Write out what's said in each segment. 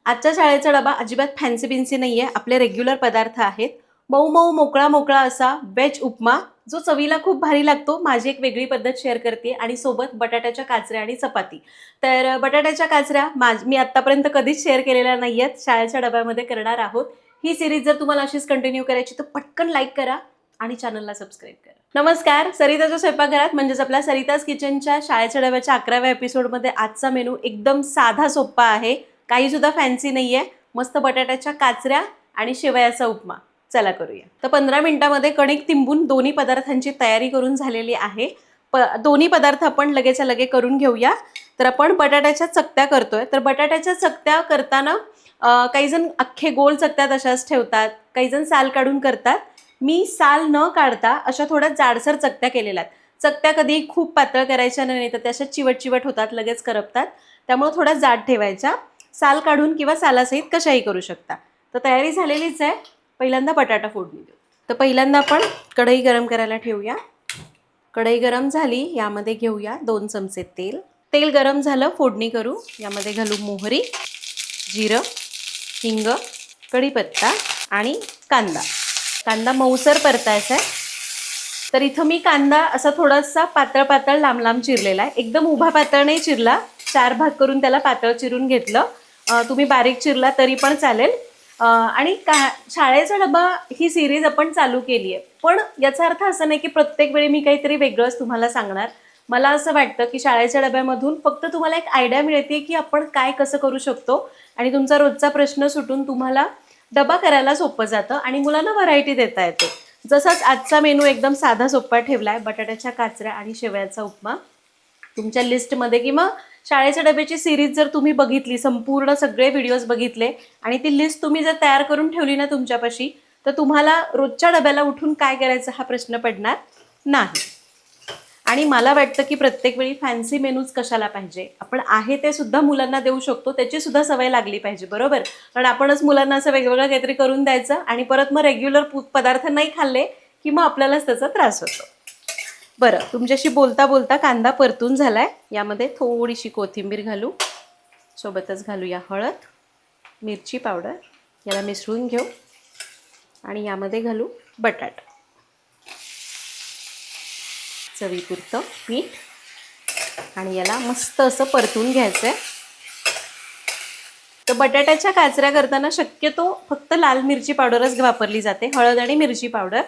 आजच्या शाळेचा डबा अजिबात फॅन्सी बिन्सी नाही आहे, आपले रेग्युलर पदार्थ आहेत. मऊ मऊ मोकळा मोकळा असा वेज उपमा, जो चवीला खूप भारी लागतो. माझी एक वेगळी पद्धत शेअर करते आणि सोबत बटाट्याच्या काचऱ्या आणि चपाती. तर बटाट्याच्या काचऱ्या मी आत्तापर्यंत कधीच शेअर केलेल्या नाही आहेत, शाळेच्या डब्यामध्ये करणार आहोत. ही सिरीज जर तुम्हाला अशीच कंटिन्यू करायची तर पटकन लाईक करा आणि चॅनलला सबस्क्राईब करा. नमस्कार, सरिताच्या स्वयंपाकघरात म्हणजेच आपल्या सरिताज किचनच्या शाळेच्या डब्याच्या 11व्या एपिसोडमध्ये आजचा मेनू एकदम साधा सोपा आहे, काही सुद्धा फॅन्सी नाहीये. मस्त बटाट्याच्या काचऱ्या आणि शेवयाचा उपमा. चला करूया. तर 15 मिनिटांमध्ये कणिक तिंबून दोन्ही पदार्थांची तयारी करून झालेली आहे. दोन्ही पदार्थ आपण लगेच्या लगे करून घेऊया. तर आपण बटाट्याच्या चकत्या करतोय. तर बटाट्याच्या चकत्या करताना काही जण अख्खे गोल चकत्या तशाच ठेवतात, काही जण साल काढून करतात. मी साल न काढता अशा थोड्या जाडसर चकत्या केलेल्या आहेत. चकत्या कधी खूप पातळ करायच्या नाही, तर त्या अशा चिवट चिवट होतात, लगेच करपतात. त्यामुळे थोड्या जाड ठेवायच्या. साल काढून किंवा सालासहित कशाही करू शकता. तर तयारी झालेलीच आहे. पहिल्यांदा बटाटा फोडणी देऊ. तर पहिल्यांदा आपण कढई गरम करायला ठेवूया. कढई गरम झाली, यामध्ये घेऊया 2 चमचे तेल. तेल गरम झालं, फोडणी करू. यामध्ये घालू मोहरी, जिरं, हिंग, कढीपत्ता आणि कांदा. कांदा मऊसर परतायचा आहे. तर इथं मी कांदा असा थोडासा पातळ पातळ लांब लांब चिरलेला आहे. एकदम उभा पातळ नाही चिरला, 4 भाग करून त्याला पातळ चिरून घेतलं. तुम्ही बारीक चिरला तरी पण चालेल. आणि शाळेचा डबा ही सिरीज आपण चालू केली आहे, पण याचा अर्थ असं नाही की प्रत्येक वेळी मी काहीतरी वेगळंच तुम्हाला सांगणार. मला असं वाटतं की शाळेच्या डब्यामधून फक्त तुम्हाला एक आयडिया मिळते की आपण काय कसं करू शकतो, आणि तुमचा रोजचा प्रश्न सुटून तुम्हाला डबा करायला सोपं जातं आणि मुलांना व्हरायटी देता येते. जसाच आजचा मेनू एकदम साधा सोपा ठेवला आहे, बटाट्याच्या काचऱ्या आणि शेवयाचा उपमा. तुमच्या लिस्टमध्ये किंवा शाळेच्या डब्याची सिरीज जर तुम्ही बघितली, संपूर्ण सगळे व्हिडिओज बघितले आणि ती लिस्ट तुम्ही जर तयार करून ठेवली ना तुमच्यापाशी, तर तुम्हाला रोजच्या डब्याला उठून काय करायचं हा प्रश्न पडणार नाही. आणि मला वाटतं की प्रत्येक वेळी फॅन्सी मेनूज कशाला पाहिजे, आपण आहे ते सुद्धा मुलांना देऊ शकतो, त्याची सुद्धा सवय लागली पाहिजे, बरोबर. कारण आपणच मुलांना असं वेगवेगळं काहीतरी करून द्यायचं आणि परत मग रेग्युलर पदार्थ नाही खाल्ले की मग आपल्यालाच त्याचा त्रास होतो. बरं, तुमच्याशी बोलता बोलता कांदा परतून झालाय. यामध्ये थोडीशी कोथिंबीर घालू, सोबतच घालूया हळद, मिरची पावडर. याला मिसळून घेऊ आणि यामध्ये घालू बटाटा. चवीपुरतं मीठ आणि याला मस्त असं परतून घ्यायचं आहे. तर बटाट्याच्या काचऱ्या करताना शक्यतो फक्त लाल मिरची पावडरच वापरली जाते, हळद आणि मिरची पावडर.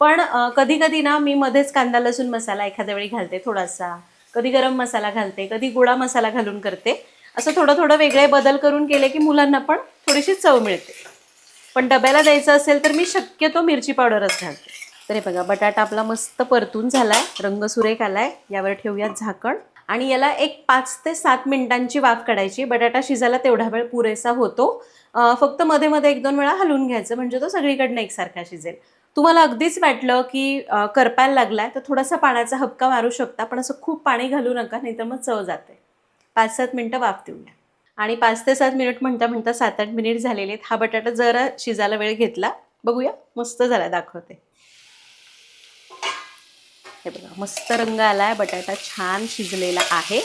पण कधी कधी ना मी मध्येच कांदा लसूण मसाला एखाद्या वेळी घालते थोडासा, कधी गरम मसाला घालते, कधी गोडा मसाला घालून करते. असं थोडं थोडं वेगळे बदल करून केले की मुलांना पण थोडीशी चव मिळते. पण डब्याला द्यायचं असेल तर मी शक्यतो मिरची पावडरच घालते. तर हे बघा, बटाटा आपला मस्त परतून झालाय, रंग सुरेख आलाय. यावर ठेवूया झाकण आणि याला एक 5 ते 7 मिनिटांची वाफ काढायची. बटाटा शिजायला तेवढा वेळ पुरेसा होतो. फक्त मध्ये मध्ये 1-2 वेळा हलवून घ्यायचं, म्हणजे तो सगळीकडनं एकसारखा शिजेल. तुम्हाला अगदीच वाटलं की करपायला लागलाय तर थोडासा पाण्याचा हबका मारू शकता, पण असं खूप पाणी घालू नका, नाहीतर मग चव जाते. 5-7 मिनिटं वाफ देऊया. आणि 5 ते 7 मिनिट म्हणता म्हणता 7-8 मिनिट झालेले आहेत. हा बटाटा जरा शिजायला वेळ घेतला. बघूया, मस्त झाला, दाखवते. हे बघा, मस्त रंग आलाय, बटाटा छान शिजलेला आहे.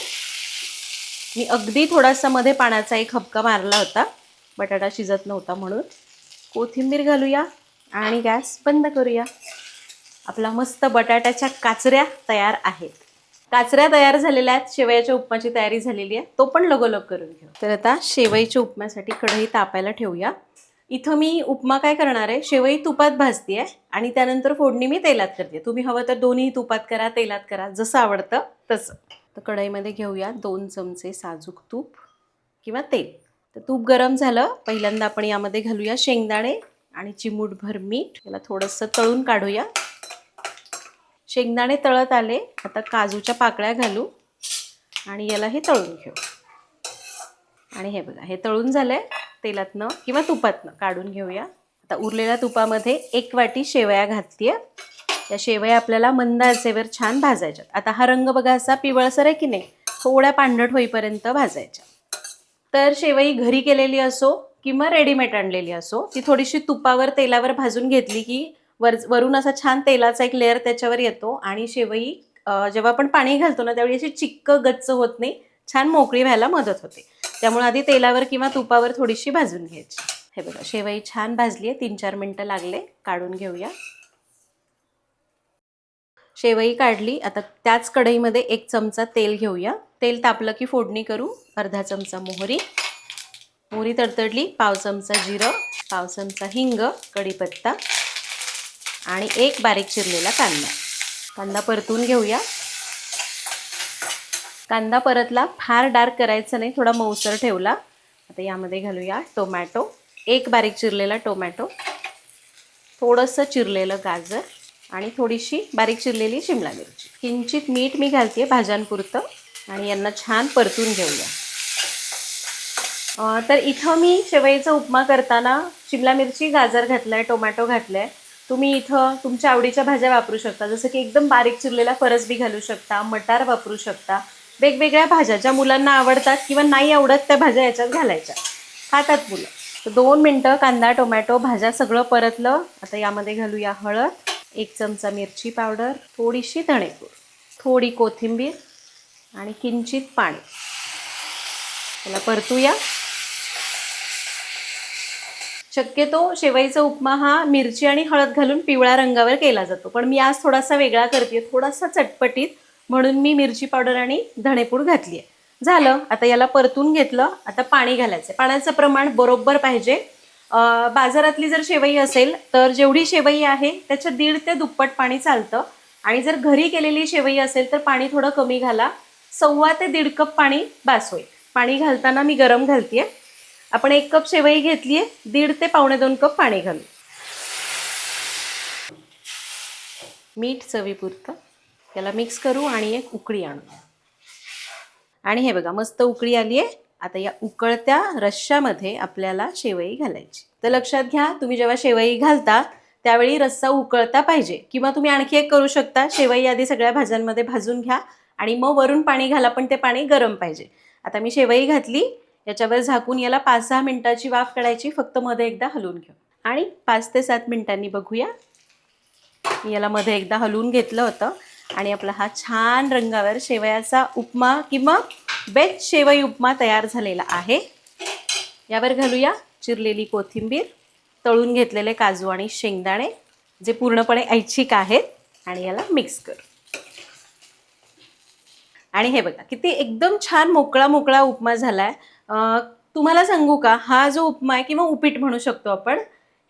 मी अगदी थोडासा मध्ये पाण्याचा एक हबका मारला होता, बटाटा शिजत नव्हता म्हणून. कोथिंबीर घालूया आणि गॅस बंद करूया. आपला मस्त बटाट्याच्या काचऱ्या तयार आहेत. काचऱ्या तयार झालेल्या आहेत. शेवयाच्या उपमाची तयारी झालेली आहे, तो पण लगोलग करून घेऊ. तर आता शेवईच्या उपम्यासाठी कढई तापायला ठेवूया. इथं मी उपमा काय करणार आहे, शेवई तुपात भाजते आणि त्यानंतर फोडणी मी तेलात करते. तुम्ही हवं तर दोन्ही तुपात करा, तेलात करा, जसं आवडतं तसं. तर कढईमध्ये घेऊया 2 चमचे साजूक तूप किंवा तेल. तर तूप गरम झालं, पहिल्यांदा आपण यामध्ये घालूया शेंगदाणे आणि चिमूटभर मीठ. याला थोडंसं तळून काढूया. शेंगदाणे तळत आले, आता काजूच्या पाकळ्या घालू आणि याला हे तळून घेऊ. आणि हे बघा, हे तळून झालंय. तेलातनं किंवा तुपातनं काढून घेऊया. आता उरलेल्या तुपामध्ये 1 वाटी शेवया घातलीये. या शेवया आपल्याला मंद आचेवर छान भाजायच्यात. आता हा रंग बघा असा पिवळसर आहे की नाही, थोड्या पांढरट होईपर्यंत भाजायच्या. तर शेवई घरी केलेली असो किंवा रेडीमेड आणलेली असो, ती थोडीशी तुपावर तेलावर भाजून घेतली की वरून असा छान तेलाचा एक लेअर त्याच्यावर येतो आणि शेवई जेव्हा आपण पाणी घालतो ना त्यावेळी अशी चिक्क गच्च होत नाही, छान मोकळी व्हायला मदत होते. त्यामुळे आधी तेलावर किंवा तुपावर थोडीशी भाजून घ्यायची. हे बघा शेवई छान भाजली आहे, 3-4 मिनटं लागले. काढून घेऊया. शेवई काढली. आता त्याच कढईमध्ये 1 चमचा तेल घेऊया. तेल तापलं की फोडणी करू. अर्धा चमचा मोहरी, मोहरी तडतडली, पाव चमचा जिरं, पाव चमचा हिंग, कढीपत्ता आणि 1 बारीक चिरलेला कांदा. कांदा परतून घेऊया. कांदा परतला, फार डार्क करायचा नाही, थोडा मऊसर ठेवला. आता यामध्ये घालूया टोमॅटो, 1 बारीक चिरलेला टोमॅटो, थोडंसं चिरलेलं गाजर आणि थोडीशी बारीक चिरलेली शिमला मिरची. किंचित मीठ मी घालते भाज्यांपुरतं आणि यांना छान परतून घेऊया. तर इथं मी शेवईचा उपमा करताना शिमला मिरची, गाजर घातलं आहे, टोमॅटो घातलं आहे. तुम्ही इथं तुमच्या आवडीच्या भाज्या वापरू शकता, जसं की एकदम बारीक चिरलेला फरसबी घालू शकता, मटार वापरू शकता. वेगवेगळ्या भाज्या ज्या मुलांना आवडतात किंवा नाही आवडत त्या भाज्या याच्यात घालायच्या, खातात मुलं. तर 2 मिनटं कांदा, टोमॅटो, भाज्या सगळं परतलं. आता यामध्ये घालूया हळद, 1 चमचा मिरची पावडर, थोडीशी धणेपूड, थोडी कोथिंबीर आणि किंचित पाणी. त्याला परतूया. शक्यतो शेवईचा उपमा हा मिरची आणि हळद घालून पिवळ्या रंगावर केला जातो, पण मी आज थोडासा वेगळा करते, थोडासा चटपटीत, म्हणून मी मिरची पावडर आणि धणेपूड घातली आहे. झालं. आता याला परतून घेतलं. आता पाणी घालायचं. पाण्याचं प्रमाण बरोबर पाहिजे. बाजारातली जर शेवई असेल तर जेवढी शेवई आहे त्याच्या 1.5 ते दुप्पट पाणी चालतं, आणि जर घरी केलेली शेवई असेल तर पाणी थोडं कमी घाला. 1.25 ते 1.5 कप पाणी बास होईल. पाणी घालताना मी गरम घालते. आपण 1 कप शेवई घेतली आहे, 1.5 ते पावणे 2 कप पाणी घालू. मीठ चवीपुरतं. याला मिक्स करू आणि एक उकळी आणू. आणि हे बघा मस्त उकळी आली आहे. आता या उकळत्या रश्श्यामध्ये आपल्याला शेवई घालायची. तर लक्षात घ्या, तुम्ही जेव्हा शेवई घालता त्यावेळी रस्सा उकळता पाहिजे. किंवा तुम्ही आणखी एक करू शकता, शेवई आधी सगळ्या भाज्यांमध्ये भाजून घ्या आणि मग वरून पाणी घाला, पण ते पाणी गरम पाहिजे. आता मी शेवई घातली. याच्यावर झाकून याला 5-6 मिनिटाची वाफ काढायची. फक्त मध्ये एकदा हलवून घेऊ आणि 5 ते 7 मिनिटांनी बघूया. मी याला मध्ये एकदा हलवून घेतलं होतं आणि आपला हा छान रंगावर शेवयाचा उपमा किंवा वेज शेवई उपमा तयार झालेला आहे. यावर घालूया चिरलेली कोथिंबीर, तळून घेतलेले काजू आणि शेंगदाणे जे पूर्णपणे ऐच्छिक आहेत, आणि याला मिक्स करू. आणि हे बघा किती एकदम छान मोकळा मोकळा उपमा झाला आहे. तुम्हाला सांगू का, हा जो उपमा आहे किंवा उपीट म्हणू शकतो आपण,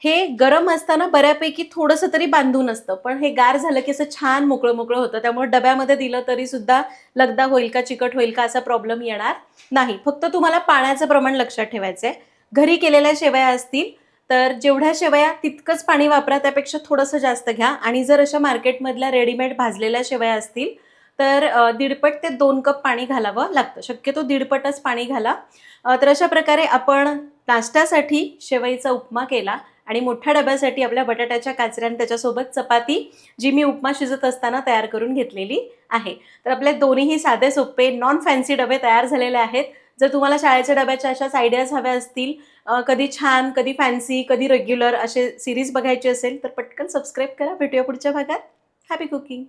हे गरम असताना बऱ्यापैकी थोडंसं तरी बांधून असतं, पण हे गार झालं की असं छान मोकळं मोकळं होतं. त्यामुळे डब्यामध्ये दिलं तरी सुद्धा लगदा होईल का, चिकट होईल का असा प्रॉब्लेम येणार नाही. फक्त तुम्हाला पाण्याचं प्रमाण लक्षात ठेवायचं आहे. घरी केलेल्या शेवया असतील तर जेवढ्या शेवया तितकंच पाणी वापरा, त्यापेक्षा थोडंसं जास्त घ्या. आणि जर अशा मार्केटमधल्या रेडीमेड भाजलेल्या शेवया असतील तर 1.5 पट ते 2 कप पाणी घालावं लागतं. शक्यतो 1.5 पटच पाणी घाला. तर अशा प्रकारे आपण नाश्त्यासाठी शेवईचा उपमा केला आणि मोठ्या डब्यासाठी आपल्या बटाट्याच्या काचऱ्या आणि त्याच्यासोबत चपाती जी मी उपमा शिजत असताना तयार करून घेतलेली आहे. तर आपले दोन्हीही साधे सोपे नॉन फॅन्सी डबे तयार झालेले आहेत. जर तुम्हाला शाळेच्या डब्याच्या अशाच आयडियाज हव्या असतील, कधी छान, कधी फॅन्सी, कधी रेग्युलर असे सिरीज बघायचे असेल तर पटकन सबस्क्राईब करा. भेटूया पुढच्या भागात. Happy cooking.